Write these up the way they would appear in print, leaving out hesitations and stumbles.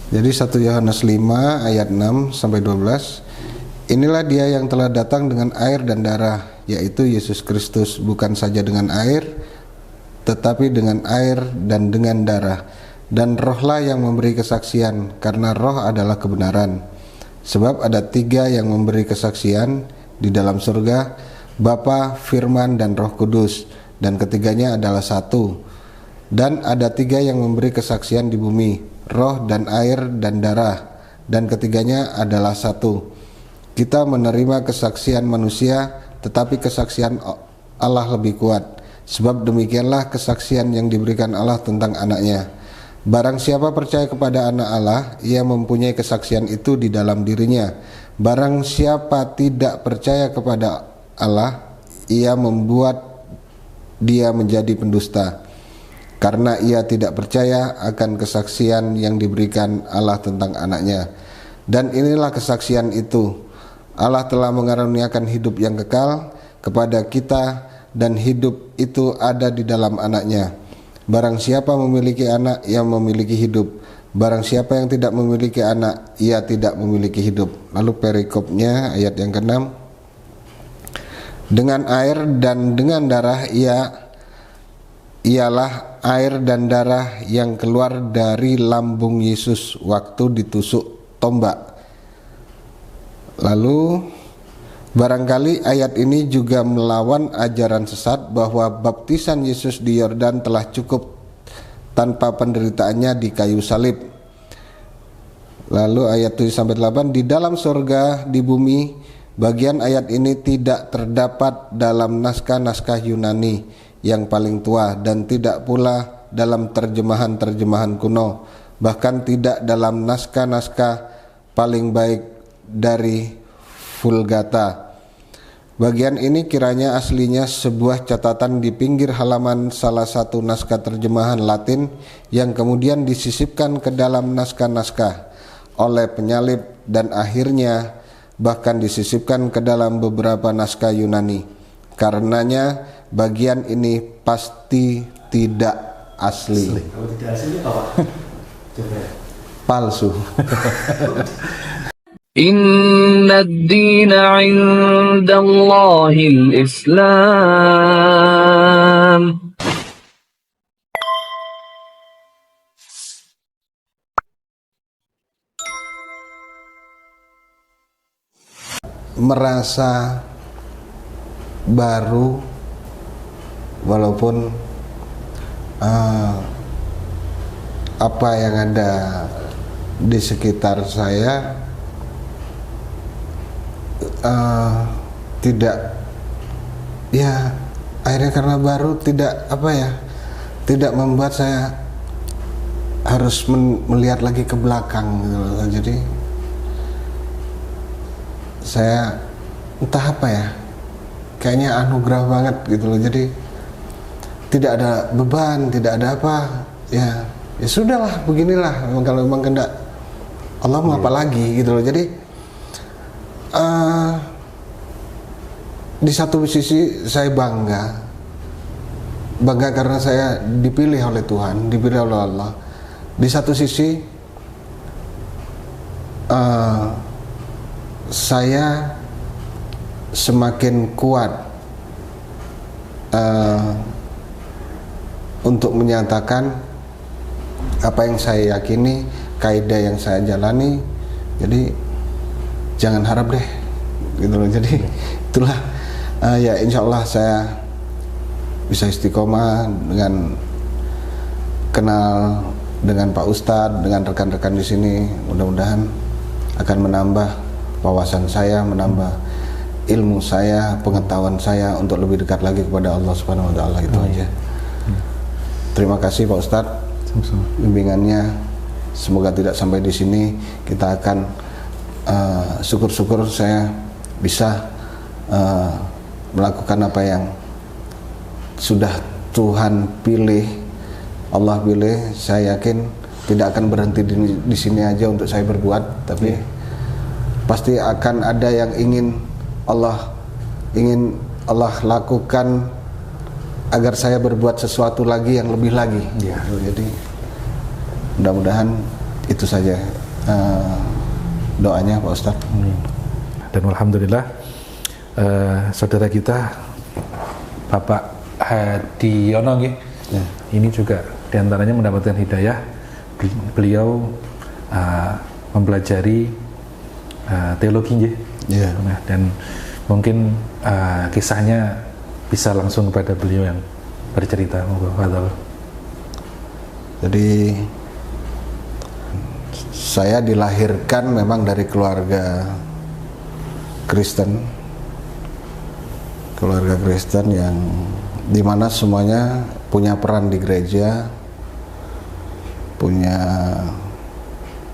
Jadi 1 Yohanes 5 ayat 6 sampai 12. Inilah dia yang telah datang dengan air dan darah, yaitu Yesus Kristus, bukan saja dengan air, tetapi dengan air dan dengan darah. Dan rohlah yang memberi kesaksian, karena roh adalah kebenaran. Sebab ada 3 yang memberi kesaksian di dalam surga, Bapa, Firman, dan Roh Kudus, dan ketiganya adalah satu. Dan ada 3 yang memberi kesaksian di bumi, roh dan air dan darah, dan ketiganya adalah satu. Kita menerima kesaksian manusia, tetapi kesaksian Allah lebih kuat. Sebab demikianlah kesaksian yang diberikan Allah tentang anaknya. Barang siapa percaya kepada anak Allah, ia mempunyai kesaksian itu di dalam dirinya. Barang siapa tidak percaya kepada Allah, ia membuat dia menjadi pendusta, karena ia tidak percaya akan kesaksian yang diberikan Allah tentang anaknya. Dan inilah kesaksian itu, Allah telah mengaruniakan hidup yang kekal kepada kita, dan hidup itu ada di dalam anaknya. Barang siapa memiliki anak, ia memiliki hidup. Barang siapa yang tidak memiliki anak, ia tidak memiliki hidup. Lalu perikopnya ayat yang ke-6. Dengan air dan dengan darah ialah air dan darah yang keluar dari lambung Yesus waktu ditusuk tombak. Lalu barangkali ayat ini juga melawan ajaran sesat bahwa baptisan Yesus di Yordan telah cukup tanpa penderitaannya di kayu salib. Lalu ayat 7-8, di dalam surga, di bumi, bagian ayat ini tidak terdapat dalam naskah-naskah Yunani yang paling tua, dan tidak pula dalam terjemahan-terjemahan kuno, bahkan tidak dalam naskah-naskah paling baik dari Vulgata. Bagian ini kiranya aslinya sebuah catatan di pinggir halaman salah satu naskah terjemahan Latin yang kemudian disisipkan ke dalam naskah-naskah oleh penyalib, dan akhirnya bahkan disisipkan ke dalam beberapa naskah Yunani. Karenanya bagian ini pasti tidak asli. Kalau tidak asli apa, Pak? Coba. Palsu. Inna ad-dina 'inda Allahil Islam. Merasa baru walaupun apa yang ada di sekitar saya tidak, ya akhirnya karena baru tidak membuat saya harus melihat lagi ke belakang gitu loh. Jadi saya entah apa ya, kayaknya anugerah banget gitu loh. Jadi tidak ada beban, tidak ada apa, ya sudahlah, beginilah kalau memang kehendak Allah, mau apa lagi gitu loh. Jadi di satu sisi saya bangga karena saya dipilih oleh Tuhan, dipilih oleh Allah. Di satu sisi saya semakin kuat untuk menyatakan apa yang saya yakini, kaidah yang saya jalani. Jadi jangan harap deh gitu loh. Jadi itulah ya, insya Allah saya bisa istiqomah dengan kenal dengan Pak Ustadz, dengan rekan-rekan di sini. Mudah-mudahan akan menambah wawasan saya, menambah ilmu saya, pengetahuan saya untuk lebih dekat lagi kepada Allah Subhanahu wa taala. Itu aja. Terima kasih Pak Ustadz bimbingannya. Semoga tidak sampai di sini. Kita akan syukur-syukur saya bisa melakukan apa yang sudah Tuhan pilih, Allah pilih. Saya yakin tidak akan berhenti di sini aja untuk saya berbuat, tapi pasti akan ada yang ingin Allah lakukan agar saya berbuat sesuatu lagi yang lebih lagi. Jadi mudah-mudahan Itu saja doanya Pak Ustadz. Dan alhamdulillah saudara kita Bapak Hadiono ya. Ini juga diantaranya mendapatkan hidayah. Beliau mempelajari teologi ya. Nah, dan mungkin kisahnya bisa langsung kepada beliau yang bercerita. Jadi saya dilahirkan memang dari keluarga Kristen yang dimana semuanya punya peran di gereja, punya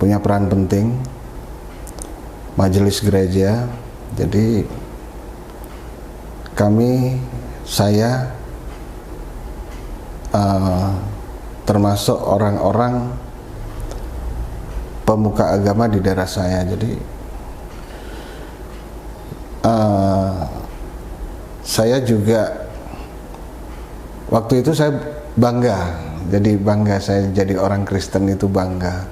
peran penting, majelis gereja. Jadi saya termasuk orang-orang pemuka agama di daerah saya. Jadi saya juga waktu itu saya bangga saya jadi orang Kristen itu bangga.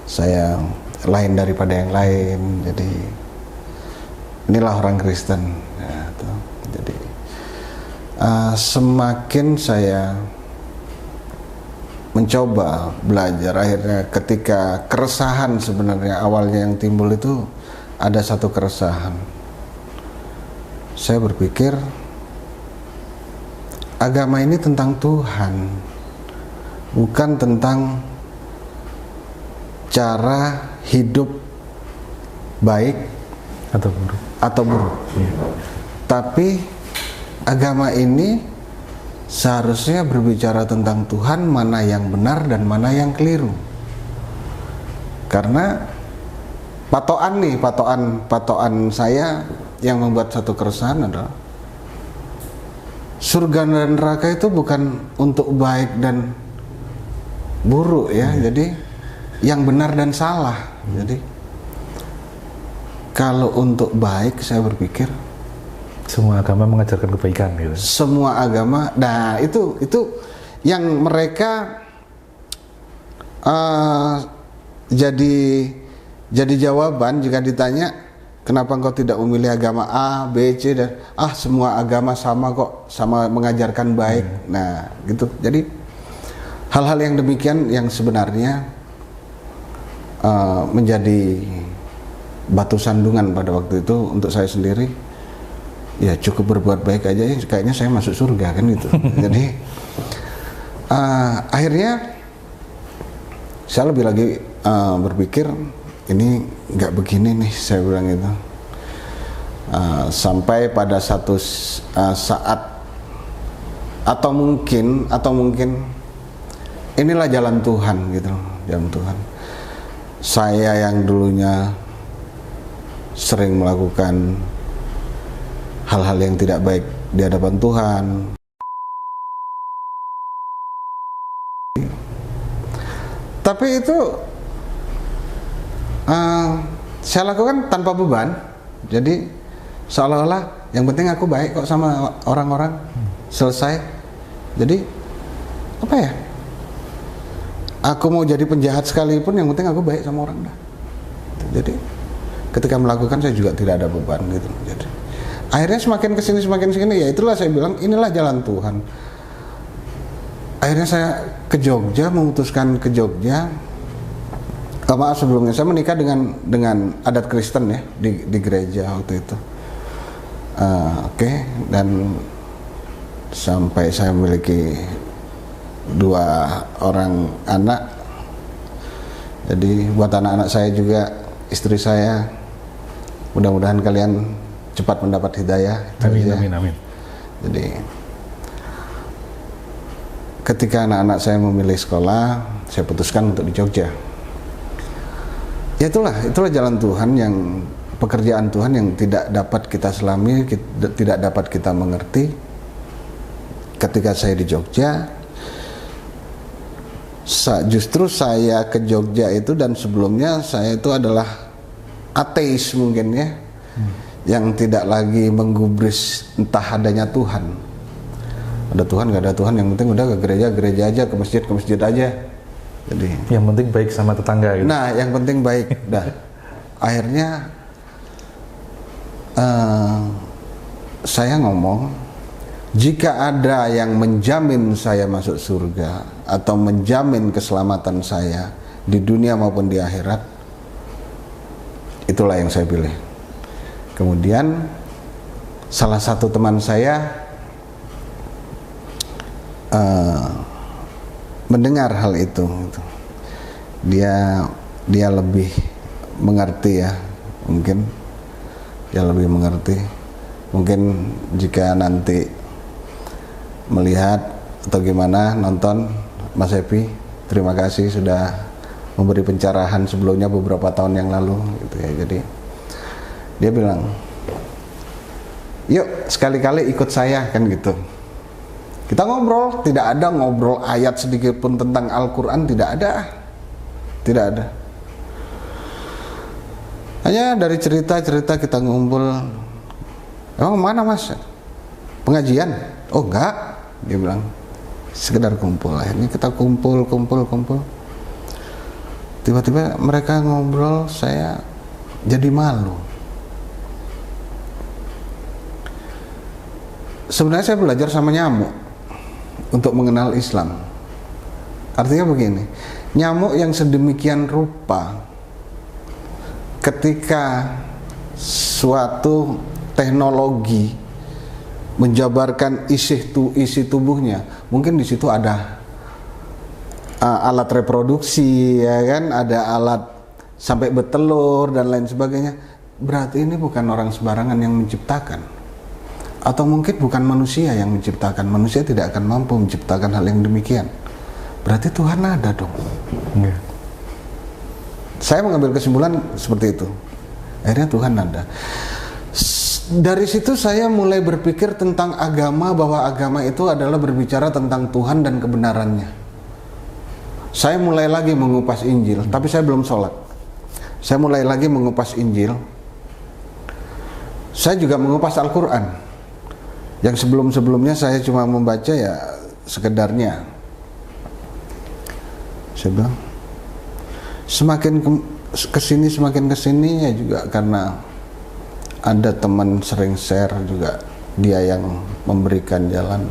Saya lain daripada yang lain. Jadi inilah orang Kristen. Ya, jadi semakin saya mencoba belajar, akhirnya ketika keresahan, sebenarnya awalnya yang timbul itu ada satu keresahan. Saya berpikir agama ini tentang Tuhan, bukan tentang cara hidup baik atau buruk. Tapi agama ini seharusnya berbicara tentang Tuhan, mana yang benar dan mana yang keliru. Karena patokan saya yang membuat satu keresahan adalah surga dan neraka itu bukan untuk baik dan buruk ya. Jadi yang benar dan salah. Jadi kalau untuk baik, saya berpikir semua agama mengajarkan kebaikan gitu. Semua agama, nah itu yang mereka jadi jawaban jika ditanya kenapa engkau tidak memilih agama A, B, C dan semua agama sama kok, sama mengajarkan baik. Nah, gitu. Jadi hal-hal yang demikian yang sebenarnya menjadi batu sandungan pada waktu itu untuk saya sendiri. Ya cukup berbuat baik aja, kayaknya saya masuk surga kan itu. Jadi akhirnya saya lebih lagi berpikir ini nggak begini nih, saya bilang itu. Sampai pada satu saat atau mungkin inilah jalan Tuhan gitu, jalan Tuhan. Saya yang dulunya sering melakukan hal-hal yang tidak baik di hadapan Tuhan, tapi itu saya lakukan tanpa beban. Jadi seolah-olah yang penting aku baik kok sama orang-orang, selesai. Jadi apa ya, aku mau jadi penjahat sekalipun yang penting aku baik sama orang dah. Jadi ketika melakukan saya juga tidak ada beban gitu. Jadi akhirnya semakin kesini, ya itulah saya bilang inilah jalan Tuhan. Akhirnya saya ke Jogja, memutuskan ke Jogja. Maaf, sebelumnya saya menikah dengan adat Kristen ya di gereja waktu itu. Oke. Dan sampai saya memiliki 2 orang anak. Jadi buat anak-anak saya juga, istri saya, mudah-mudahan kalian cepat mendapat hidayah. Amin. Jadi ketika anak-anak saya memilih sekolah, saya putuskan untuk di Jogja. Ya itulah jalan Tuhan, yang pekerjaan Tuhan yang tidak dapat kita selami, tidak dapat kita mengerti. Ketika saya di Jogja, justru saya ke Jogja itu, dan sebelumnya saya itu adalah ateis mungkin ya. Yang tidak lagi menggubris entah adanya Tuhan. Ada Tuhan, nggak ada Tuhan, yang penting udah ke gereja aja, ke masjid aja. Jadi yang penting baik sama tetangga gitu. nah, yang penting baik. Dah. Akhirnya saya ngomong, jika ada yang menjamin saya masuk surga atau menjamin keselamatan saya di dunia maupun di akhirat, itulah yang saya pilih. Kemudian salah satu teman saya mendengar hal itu. Dia lebih mengerti ya, mungkin dia lebih mengerti. Mungkin jika nanti melihat atau gimana nonton Mas Epi, terima kasih sudah memberi pencerahan sebelumnya beberapa tahun yang lalu gitu ya. Jadi dia bilang, yuk sekali-kali ikut saya, kan gitu. Kita ngobrol, tidak ada ngobrol ayat sedikit pun tentang Al-Quran, tidak ada. Hanya dari cerita-cerita kita ngumpul. Emang mana Mas? Pengajian? Oh enggak, dia bilang. Sekedar kumpul. Akhirnya kita kumpul. Tiba-tiba mereka ngobrol, saya jadi malu. Sebenarnya saya belajar sama nyamuk untuk mengenal Islam. Artinya begini, nyamuk yang sedemikian rupa, ketika suatu teknologi menjabarkan isi tubuhnya, mungkin di situ ada alat reproduksi, ya kan, ada alat sampai bertelur dan lain sebagainya. Berarti ini bukan orang sembarangan yang menciptakan, atau mungkin bukan manusia yang menciptakan. Manusia tidak akan mampu menciptakan hal yang demikian. Berarti Tuhan ada dong. Yeah. Saya mengambil kesimpulan seperti itu. Akhirnya Tuhan ada. Dari situ saya mulai berpikir tentang agama, bahwa agama itu adalah berbicara tentang Tuhan dan kebenarannya. Saya mulai lagi mengupas Injil, tapi saya belum sholat. Saya mulai lagi mengupas Injil. Saya juga mengupas Al-Quran. Yang sebelum-sebelumnya saya cuma membaca ya sekedarnya. Saya bilang, semakin kesini ya juga karena ada teman sering share juga, dia yang memberikan jalan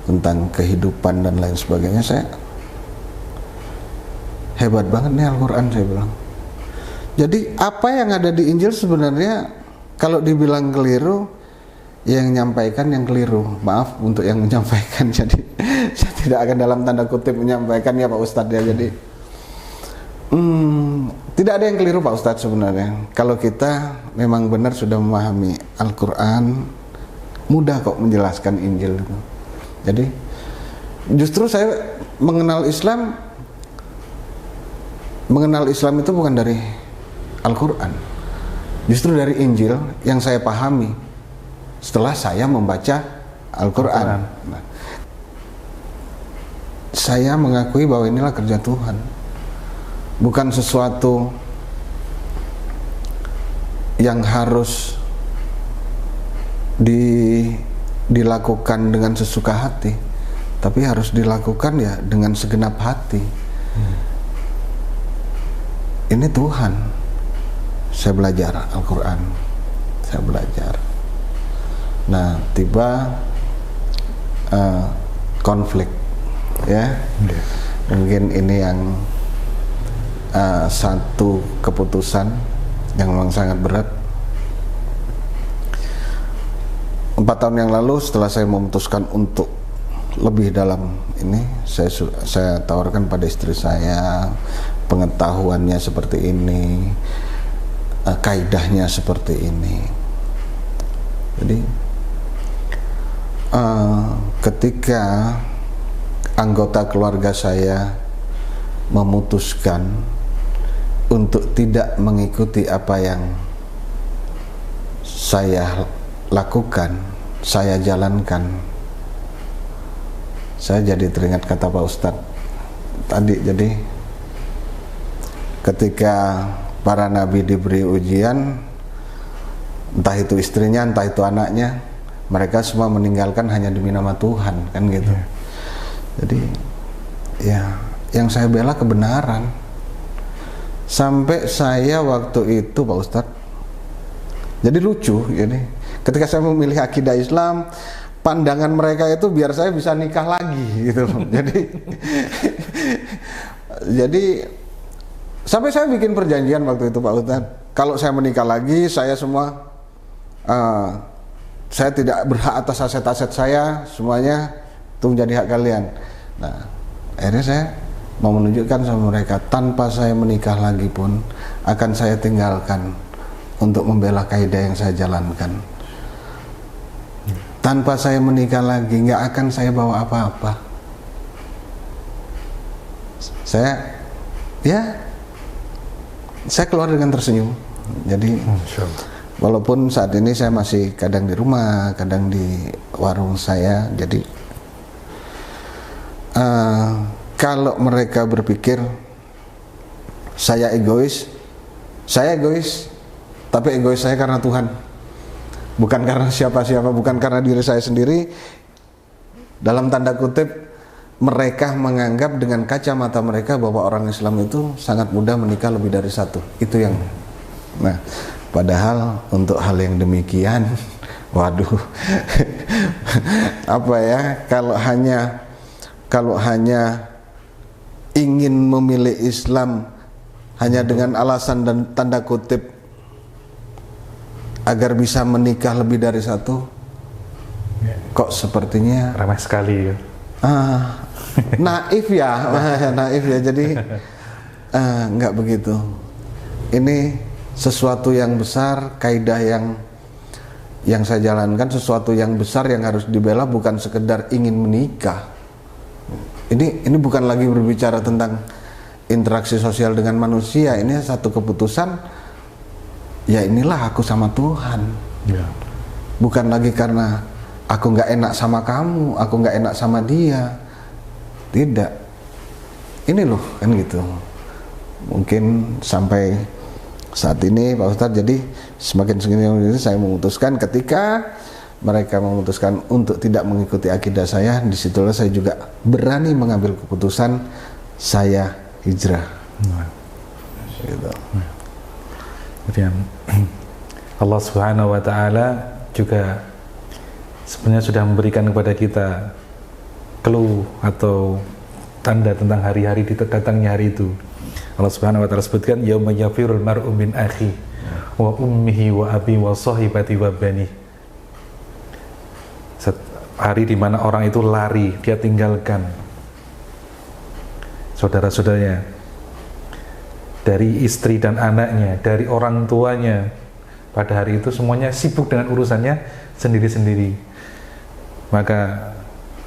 tentang kehidupan dan lain sebagainya. Saya hebat banget nih Al-Quran, saya bilang. Jadi apa yang ada di Injil sebenarnya kalau dibilang keliru, yang menyampaikan yang keliru. Maaf untuk yang menyampaikan. Jadi saya tidak akan dalam tanda kutip menyampaikan ya Pak Ustadz ya. Jadi tidak ada yang keliru Pak Ustadz sebenarnya. Kalau kita memang benar sudah memahami Al-Quran, mudah kok menjelaskan Injil itu. Jadi justru saya mengenal Islam itu bukan dari Al-Quran, justru dari Injil yang saya pahami setelah saya membaca Al-Quran. Nah, saya mengakui bahwa inilah kerja Tuhan, bukan sesuatu yang harus dilakukan dengan sesuka hati, tapi harus dilakukan ya dengan segenap hati. Ini Tuhan. Saya belajar Al-Quran, saya belajar. Nah, tiba konflik, ya. Mungkin ini yang satu keputusan yang memang sangat berat. 4 tahun yang lalu setelah saya memutuskan untuk lebih dalam ini, saya tawarkan pada istri saya, pengetahuannya seperti ini, kaidahnya seperti ini. Jadi ketika anggota keluarga saya memutuskan untuk tidak mengikuti apa yang saya lakukan, saya jalankan, saya jadi teringat kata Pak Ustadz tadi. Jadi ketika para nabi diberi ujian, entah itu istrinya, entah itu anaknya, mereka semua meninggalkan hanya demi nama Tuhan, kan gitu. Jadi ya yang saya bela kebenaran. Sampai saya waktu itu Pak Ustadz, jadi lucu ini, ketika saya memilih akidah Islam, pandangan mereka itu biar saya bisa nikah lagi gitu loh. Jadi sampai saya bikin perjanjian waktu itu Pak Ustadz, kalau saya menikah lagi, saya semua saya tidak berhak atas aset-aset saya, semuanya itu menjadi hak kalian. Nah, akhirnya saya mau menunjukkan sama mereka, tanpa saya menikah lagi pun akan saya tinggalkan untuk membela kaidah yang saya jalankan. Tanpa saya menikah lagi nggak akan saya bawa apa-apa. Saya keluar dengan tersenyum. Jadi walaupun saat ini saya masih kadang di rumah, kadang di warung saya, jadi kalau mereka berpikir saya egois, tapi egois saya karena Tuhan, bukan karena siapa-siapa, bukan karena diri saya sendiri. Dalam tanda kutip, mereka menganggap dengan kacamata mereka bahwa orang Islam itu sangat mudah menikah lebih dari satu. Itu yang, nah, padahal untuk hal yang demikian, waduh, apa ya? Kalau hanya ingin memilih Islam hanya dengan alasan dan tanda kutip agar bisa menikah lebih dari satu, kok sepertinya ramai sekali ya. Naif ya, naif ya. Jadi nggak begitu. Ini sesuatu yang besar, kaidah yang saya jalankan, sesuatu yang besar yang harus dibela, bukan sekedar ingin menikah. Ini bukan lagi berbicara tentang interaksi sosial dengan manusia. Ini satu keputusan, ya inilah aku sama Tuhan. Ya. Bukan lagi karena aku nggak enak sama kamu, aku nggak enak sama dia. Tidak. Ini loh, kan gitu. Mungkin sampai saat ini Pak Ustadz, jadi semakin segini saya memutuskan, ketika mereka memutuskan untuk tidak mengikuti akidah saya, disitulah saya juga berani mengambil keputusan saya hijrah. Gitu. Kemudian Allah Subhanahu wa Ta'ala juga sebenarnya sudah memberikan kepada kita clue atau tanda tentang hari-hari datangnya hari itu. Allah Subhanahu wa Ta'ala sebutkan, yauma yafirul mar'u min akhi wa ummihi wa abi wa sahibati wa bani. Hari di mana orang itu lari, dia tinggalkan saudara-saudaranya, dari istri dan anaknya, dari orang tuanya. Pada hari itu semuanya sibuk dengan urusannya sendiri-sendiri. Maka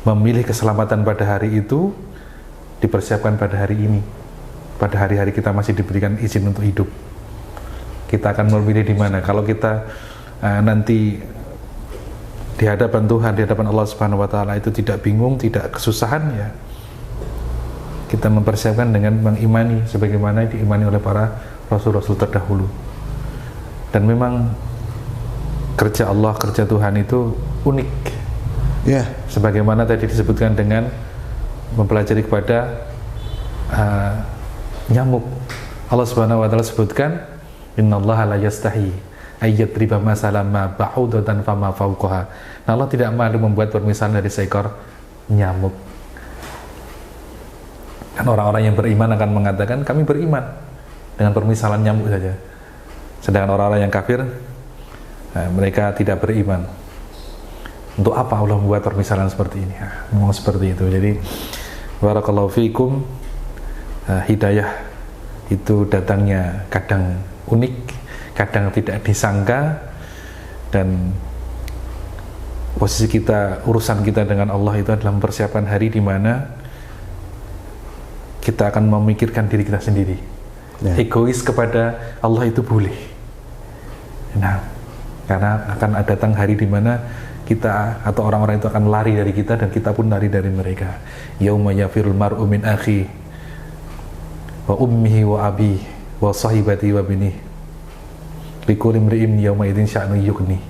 memilih keselamatan pada hari itu dipersiapkan pada hari ini. Pada hari-hari kita masih diberikan izin untuk hidup. Kita akan memilih di mana. Kalau kita nanti di hadapan Tuhan, di hadapan Allah Subhanahu wa Ta'ala itu tidak bingung, tidak kesusahan, ya kita mempersiapkan dengan mengimani sebagaimana diimani oleh para rasul-rasul terdahulu. Dan memang kerja Allah, kerja Tuhan itu unik. Ya, sebagaimana tadi disebutkan dengan mempelajari kepada nyamuk. Allah Subhanahu wa Ta'ala sebutkan, innallaha la yastahi ayat riba masalah ma ba'udatan fama fauqaha. Nah, Allah tidak malu membuat permisalan dari seekor nyamuk. Dan orang-orang yang beriman akan mengatakan, kami beriman dengan permisalan nyamuk saja. Sedangkan orang-orang yang kafir, mereka tidak beriman. Untuk apa Allah membuat permisalan seperti ini? Memang seperti itu. Jadi barakallahu fikum, hidayah itu datangnya kadang unik, kadang tidak disangka, dan posisi kita, urusan kita dengan Allah itu adalah mempersiapkan hari di mana kita akan memikirkan diri kita sendiri. Egois kepada Allah itu boleh. Nah, karena akan datang hari di mana kita atau orang-orang itu akan lari dari kita dan kita pun lari dari mereka. Yauma yafirul mar'u min akhi wa ummihi wa abi wa sahibati wa bini likulli imri'in yauma idzin sya'nu yughni.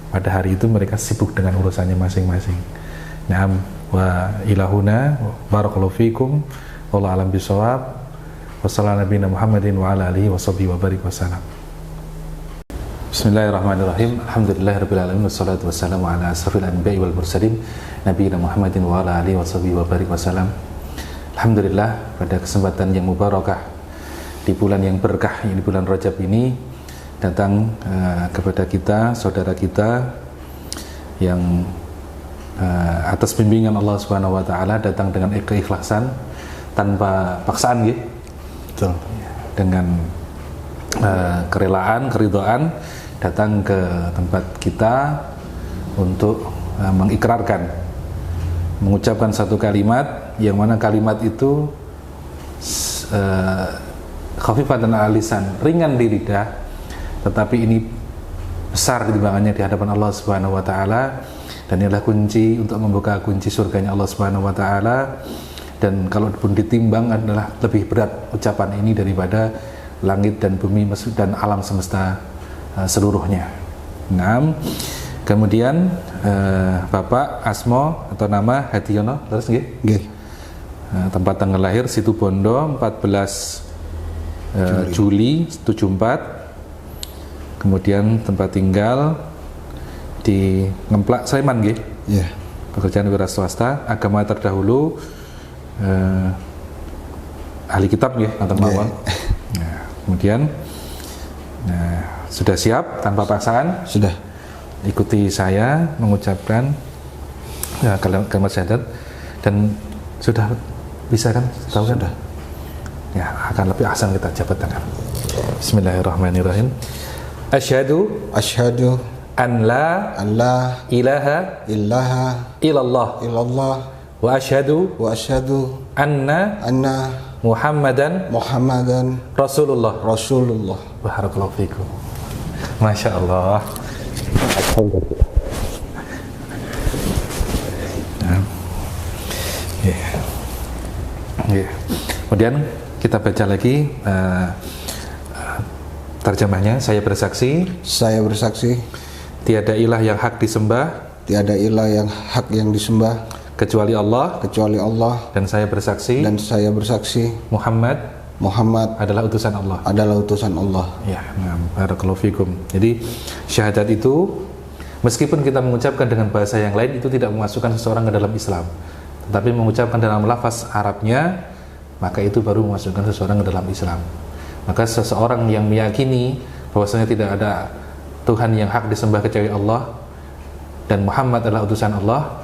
Pada hari itu mereka sibuk dengan urusannya masing-masing. Naam wa ilahuna barakallahu fikum Wallahu a'lam bishawab. Wassalamualaikum Muhammadin wa ala alihi washabihi wa barik wasallam. Bismillahirrahmanirrahim. Alhamdulillahirabbil alamin wassalatu wassalamu ala asrofil anbiya'i wal mursalin nabiyina Muhammadin wa ala alihi washabihi wa barik wasallam. Alhamdulillah, pada kesempatan yang mubarakah di bulan yang berkah ini, bulan Rajab ini, datang kepada kita, saudara kita yang atas bimbingan Allah Subhanahu wa taala datang dengan keikhlasan tanpa paksaan gitu. Betul. Dengan kerelaan, keridhaan datang ke tempat kita untuk mengikrarkan, mengucapkan satu kalimat yang mana kalimat itu khafifatan ala lisan, ringan di lidah, tetapi ini besar timbangannya di hadapan Allah Subhanahu wa taala, dan inilah kunci untuk membuka kunci surganya Allah Subhanahu wa taala. Dan kalaupun ditimbang adalah lebih berat ucapan ini daripada langit dan bumi dan alam semesta seluruhnya. Nah, kemudian Bapak Asmo atau nama Hadiono terus nggih? Nggih. Tempat tanggal lahir Situbondo 14 Juli 74. Kemudian tempat tinggal di Ngemplak Sleman nggih? Iya. Pekerjaan wira swasta, agama terdahulu ahli kitab nggih, atau mawon. Nah, kemudian sudah siap tanpa paksaan? Sudah. Ikuti saya mengucapkan kalimat syahadat, dan sudah bisa kan? Tahu kan? Sudah. Ya, akan lebih ahsan kita jabat tangan. Bismillahirrahmanirrahim. Asyhadu an la ilaha illallah wa asyhadu anna Muhammadan Rasulullah. Barakallahu fikum. Masya Allah. Kemudian kita baca lagi terjemahnya. Saya bersaksi tiada ilah yang hak disembah yang disembah kecuali Allah, dan saya bersaksi Muhammad adalah utusan Allah. Ya, barakallahu fikum. Jadi syahadat itu meskipun kita mengucapkan dengan bahasa yang lain itu tidak memasukkan seseorang ke dalam Islam, tetapi mengucapkan dalam lafaz Arabnya maka itu baru memasukkan seseorang ke dalam Islam. Maka seseorang yang meyakini bahwasanya tidak ada Tuhan yang hak disembah kecuali Allah dan Muhammad adalah utusan Allah,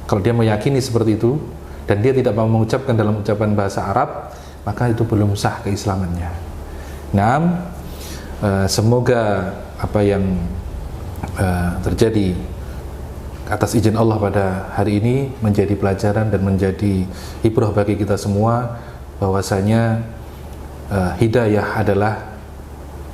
kalau dia meyakini seperti itu dan dia tidak mau mengucapkan dalam ucapan bahasa Arab, maka itu belum sah keislamannya. Nah, semoga apa yang terjadi atas izin Allah pada hari ini menjadi pelajaran dan menjadi ibrah bagi kita semua, bahwasanya hidayah adalah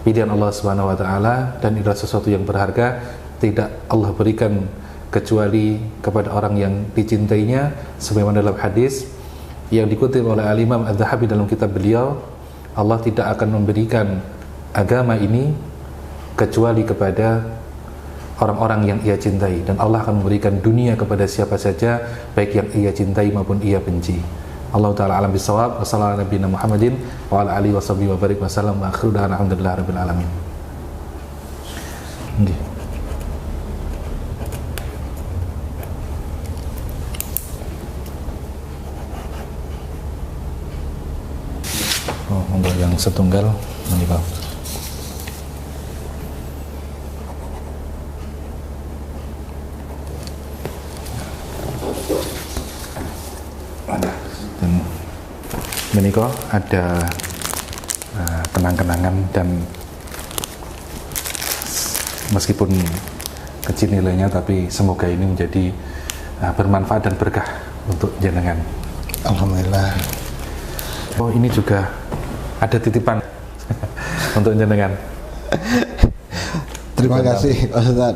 pilihan Allah Subhanahu wa taala, dan adalah sesuatu yang berharga, tidak Allah berikan kecuali kepada orang yang dicintainya, sebagaimana dalam hadis yang dikutip oleh Al-Imam Az-Zahabi dalam kitab beliau, Allah tidak akan memberikan agama ini kecuali kepada orang-orang yang ia cintai, dan Allah akan memberikan dunia kepada siapa saja, baik yang ia cintai maupun ia benci. Allah taala alam bisawab. Wassalamualaikum warahmatullahi Muhammadin wa ala alihi washabihi wa barik wasallam wa akhiru da'wana alhamdulillahirabbil alamin. Untuk yang setunggal menikah. Dan menikah ada kenang-kenangan, dan meskipun kecil nilainya tapi semoga ini menjadi bermanfaat dan berkah untuk jenengan. Alhamdulillah. Oh, ini juga ada titipan untuk jenengan. Terima kasih Ustaz.